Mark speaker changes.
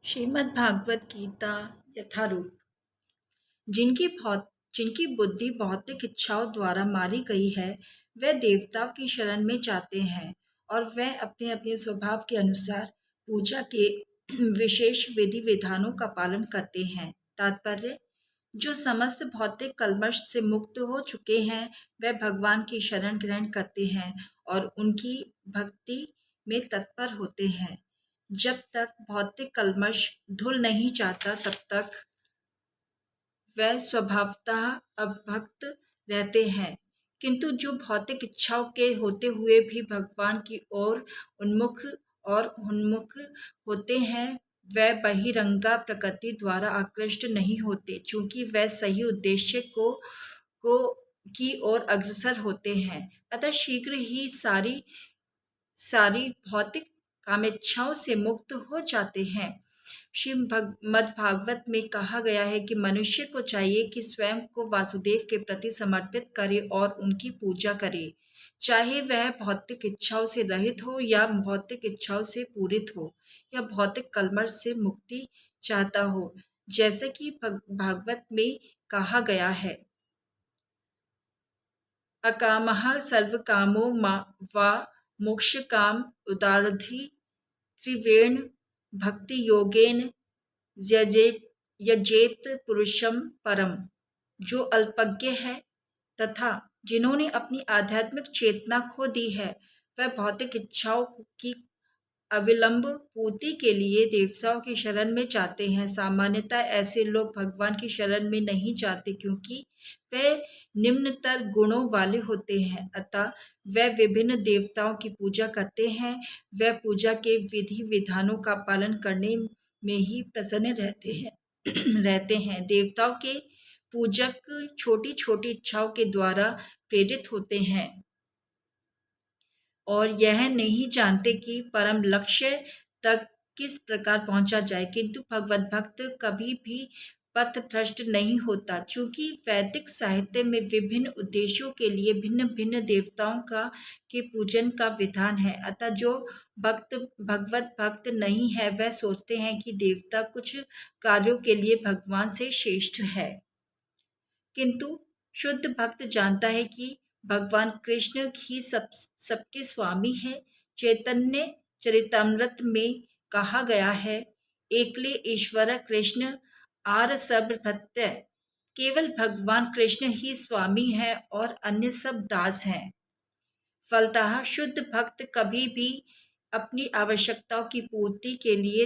Speaker 1: श्रीमद् भागवत गीता यथारूप। जिनकी बुद्धि भौतिक इच्छाओं द्वारा मारी गई है, वे देवताओं की शरण में जाते हैं और वे अपने अपने स्वभाव के अनुसार पूजा के विशेष विधि विधानों का पालन करते हैं। तात्पर्य: जो समस्त भौतिक कल्मश से मुक्त हो चुके हैं, वे भगवान की शरण ग्रहण करते हैं और उनकी भक्ति में तत्पर होते हैं। जब तक भौतिक कल्मश धुल नहीं जाता, तब तक वे स्वभावतः अभक्त रहते हैं। किंतु जो भौतिक इच्छाओं के होते हुए भी भगवान की ओर उन्मुख होते हैं, वे बहिरंगा प्रकृति द्वारा आकृष्ट नहीं होते, चूंकि वे सही उद्देश्य को की ओर अग्रसर होते हैं। अतः शीघ्र ही सारी भौतिक कामेच्छाओं से मुक्त हो जाते हैं। श्रीमद् भागवत में कहा गया है कि मनुष्य को चाहिए कि स्वयं को वासुदेव के प्रति समर्पित करे और उनकी पूजा करे, चाहे वह भौतिक इच्छाओं से रहित हो या भौतिक इच्छाओं से पूरित हो या भौतिक कल्मश से मुक्ति चाहता हो। जैसे कि भागवत में कहा गया है, अकामः सर्वकामो वा मोक्षकाम उदारधि त्रिवेण भक्ति योगेन यजेत पुरुषम परम। जो अल्पज्ञ है तथा जिन्होंने अपनी आध्यात्मिक चेतना खो दी है, वह भौतिक इच्छाओं की अविलंब पूर्ति के लिए देवताओं की शरण में जाते हैं। सामान्यतः ऐसे लोग भगवान की शरण में नहीं जाते, क्योंकि वे निम्नतर गुणों वाले होते हैं। अतः वे विभिन्न देवताओं की पूजा करते हैं। वे पूजा के विधि विधानों का पालन करने में ही प्रसन्न रहते हैं। देवताओं के पूजक छोटी छोटी इच्छाओं के द्वारा प्रेरित होते हैं और यह नहीं जानते कि परम लक्ष्य तक किस प्रकार पहुंचा जाए। किंतु भगवत भक्त कभी भी पथ भ्रष्ट नहीं होता, चूंकि वैदिक साहित्य में विभिन्न उद्देश्यों के लिए भिन्न भिन्न देवताओं के पूजन का विधान है। अतः जो भगवत भक्त नहीं है, वह सोचते हैं कि देवता कुछ कार्यों के लिए भगवान से श्रेष्ठ है। किंतु शुद्ध भक्त जानता है कि भगवान कृष्ण ही सबके स्वामी हैं। चैतन्य चरितामृत में कहा गया है, एकले ईश्वर कृष्ण आर सब भृत्य। केवल भगवान कृष्ण ही स्वामी हैं और अन्य सब दास हैं। फलतः शुद्ध भक्त कभी भी अपनी आवश्यकताओं की पूर्ति के लिए